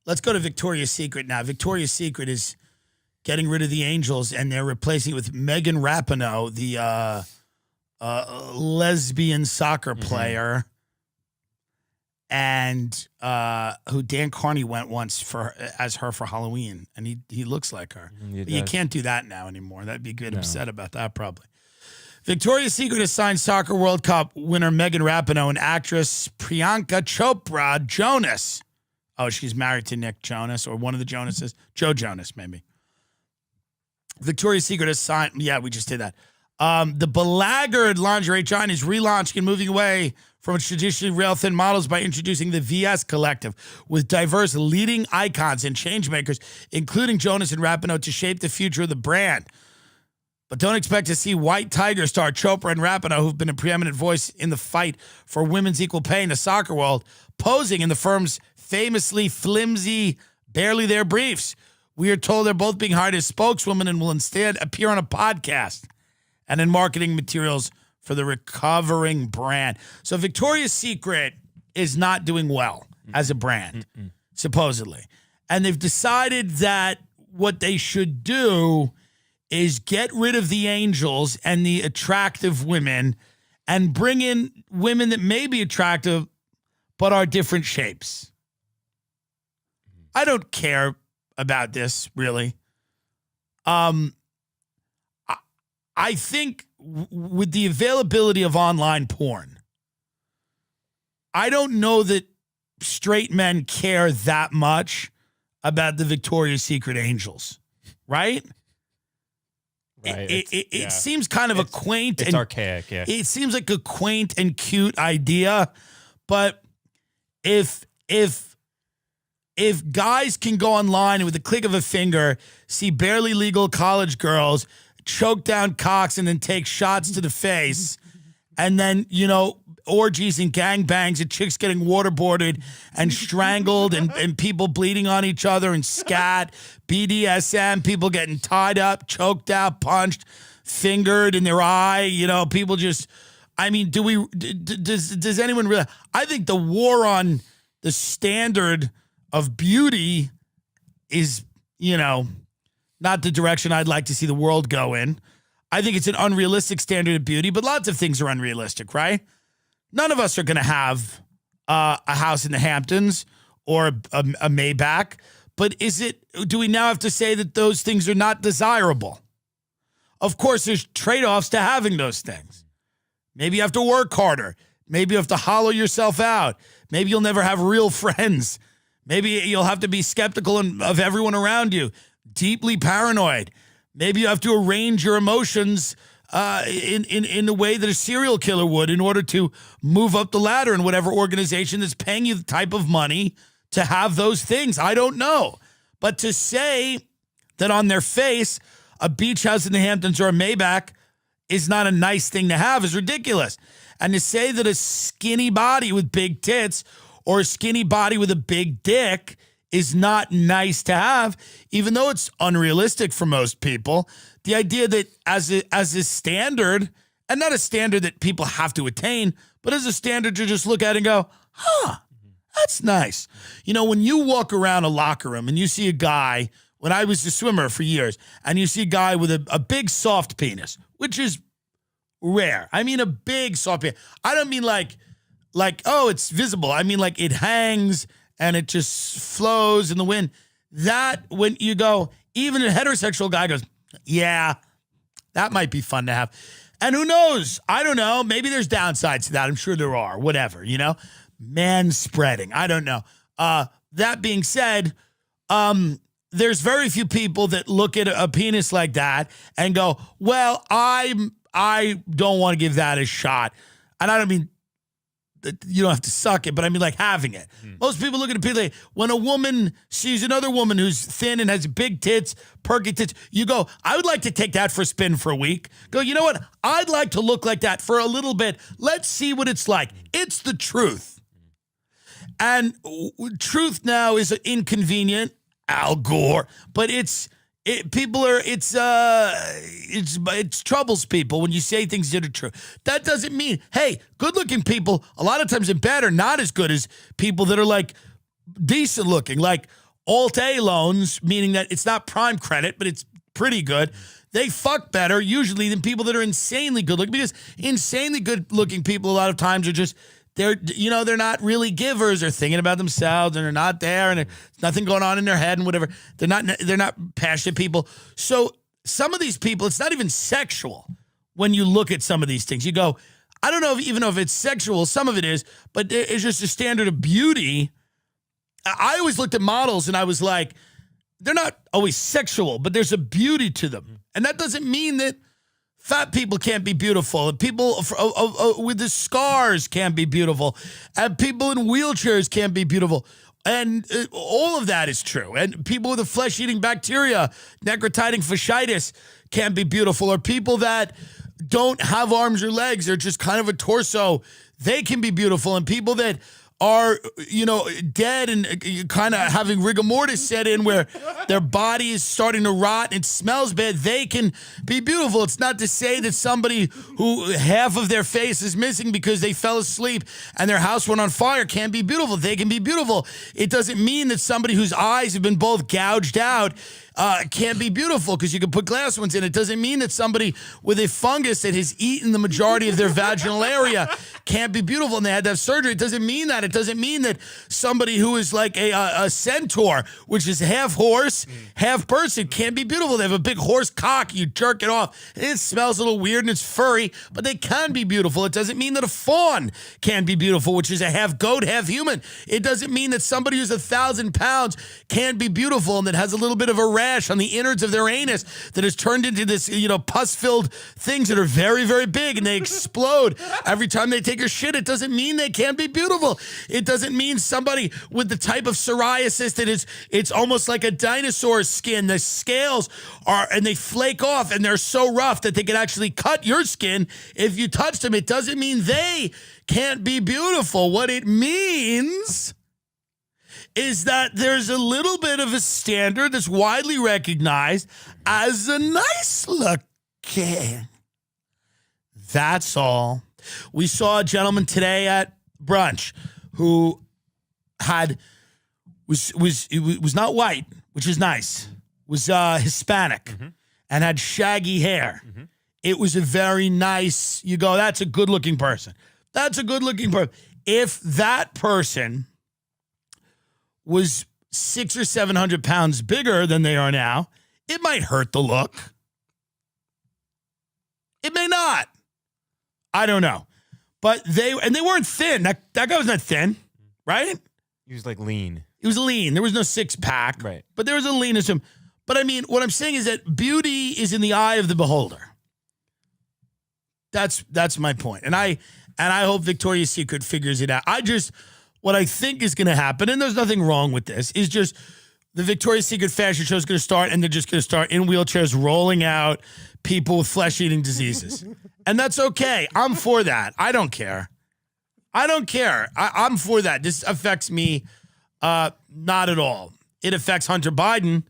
let's go to Victoria's Secret now. Victoria's Secret is getting rid of the Angels, and they're replacing it with Megan Rapinoe, the lesbian soccer player, and who Dan Carney went once as her for Halloween, and he looks like her. But you can't do that now anymore. That'd be a bit upset about that probably. Victoria's Secret has signed Soccer World Cup winner Megan Rapinoe and actress Priyanka Chopra Jonas. Oh, she's married to Nick Jonas or one of the Jonases. Joe Jonas, maybe. Victoria's Secret has signed. Yeah, we just did that. The belaggard lingerie giant is relaunching and moving away from its traditionally rail-thin models by introducing the VS Collective with diverse leading icons and changemakers, including Jonas and Rapinoe, to shape the future of the brand. But don't expect to see White Tiger star Chopra and Rapinoe, who've been a preeminent voice in the fight for women's equal pay in the soccer world, posing in the firm's famously flimsy, barely there briefs. We are told they're both being hired as spokeswomen and will instead appear on a podcast and in marketing materials for the recovering brand. So Victoria's Secret is not doing well as a brand, supposedly. And they've decided that what they should do is get rid of the Angels and the attractive women and bring in women that may be attractive but are different shapes. I don't care about this, really. I think with the availability of online porn, I don't know that straight men care that much about the Victoria's Secret Angels, right? Right. It seems kind of a quaint. It's archaic, yeah. It seems like a quaint and cute idea, but if guys can go online and with the click of a finger see barely legal college girls choke down cocks and then take shots to the face, and then, orgies and gangbangs and chicks getting waterboarded and strangled and people bleeding on each other and scat, BDSM, people getting tied up, choked out, punched, fingered in their eye, people just, does anyone really, I think the war on the standard of beauty is, not the direction I'd like to see the world go in. I think it's an unrealistic standard of beauty, but lots of things are unrealistic, right? None of us are going to have a house in the Hamptons or a Maybach, but do we now have to say that those things are not desirable? Of course, there's trade-offs to having those things. Maybe you have to work harder. Maybe you have to hollow yourself out. Maybe you'll never have real friends. Maybe you'll have to be skeptical of everyone around you, deeply paranoid. Maybe you have to arrange your emotions in the way that a serial killer would in order to move up the ladder in whatever organization that's paying you the type of money to have those things. I don't know. But to say that on their face, a beach house in the Hamptons or a Maybach is not a nice thing to have is ridiculous. And to say that a skinny body with big tits or a skinny body with a big dick is not nice to have, even though it's unrealistic for most people. The idea that as a standard, and not a standard that people have to attain, but as a standard to just look at and go, that's nice. When you walk around a locker room and you see a guy, when I was a swimmer for years, and you see a guy with a big soft penis, which is rare. I mean a big soft penis. I don't mean like, oh, it's visible. I mean like it hangs and it just flows in the wind. That, when you go, even a heterosexual guy goes, yeah, that might be fun to have. And who knows? I don't know. Maybe there's downsides to that. I'm sure there are. Whatever, Man spreading. I don't know. That being said, there's very few people that look at a penis like that and go, well, I don't want to give that a shot. And I don't mean you don't have to suck it, but I mean like having it. Most people look at a penis like, when a woman sees another woman who's thin and has big tits, perky tits, you go, I would like to take that for a spin for a week. Go, you know what? I'd like to look like that for a little bit. Let's see what it's like. It's the truth. And truth now is inconvenient, Al Gore, but it troubles people when you say things that are true. That doesn't mean, hey, good-looking people, a lot of times in bed are not as good as people that are like decent looking. Like Alt-A loans, meaning that it's not prime credit, but it's pretty good. They fuck better usually than people that are insanely good looking, because insanely good looking people a lot of times are just, they're not really givers or thinking about themselves, and they're not there, and there's nothing going on in their head and whatever. They're not passionate people. So some of these people, it's not even sexual when you look at some of these things. You go, I don't know even if it's sexual. Some of it is, but it's just a standard of beauty. I always looked at models and I was like, they're not always sexual, but there's a beauty to them. And that doesn't mean that fat people can't be beautiful, and people with the scars can't be beautiful, and people in wheelchairs can't be beautiful. And all of that is true. And people with a flesh-eating bacteria, necrotizing fasciitis, can't be beautiful. Or people that don't have arms or legs, they're just kind of a torso, they can be beautiful. And people that are, dead and kind of having rigor mortis set in, where their body is starting to rot and it smells bad, they can be beautiful. It's not to say that somebody who half of their face is missing because they fell asleep and their house went on fire can't be beautiful. They can be beautiful. It doesn't mean that somebody whose eyes have been both gouged out can't be beautiful, because you can put glass ones in. It doesn't mean that somebody with a fungus that has eaten the majority of their vaginal area can't be beautiful and they had to have surgery. It doesn't mean that. It doesn't mean that somebody who is like a centaur, which is half horse, half person, can't be beautiful. They have a big horse cock. You jerk it off. It smells a little weird and it's furry, but they can be beautiful. It doesn't mean that a fawn can be beautiful, which is a half goat, half human. It doesn't mean that somebody who's 1,000 pounds can be beautiful and that has a little bit of a rash on the innards of their anus that has turned into this, pus-filled things that are very, very big and they explode every time they take a shit. It doesn't mean they can't be beautiful. It doesn't mean somebody with the type of psoriasis that it's almost like a dinosaur skin. The scales and they flake off and they're so rough that they can actually cut your skin if you touch them. It doesn't mean they can't be beautiful. What it means is that there's a little bit of a standard that's widely recognized as a nice looking. That's all. We saw a gentleman today at brunch who was not white, which is nice. Was Hispanic and had shaggy hair. It was a very nice, you go, that's a good looking person. That's a good looking person. If that person was 600 or 700 pounds bigger than they are now, it might hurt the look. It may not. I don't know. But they weren't thin. That guy was not thin, right? He was like lean. He was lean. There was no six pack. Right. But there was a leanness to him. But I mean, what I'm saying is that beauty is in the eye of the beholder. That's my point. And I hope Victoria's Secret figures it out. What I think is going to happen, and there's nothing wrong with this, is just the Victoria's Secret fashion show is going to start, and they're just going to start in wheelchairs rolling out people with flesh-eating diseases. And that's okay. I'm for that. I don't care. I'm for that. This affects me not at all. It affects Hunter Biden.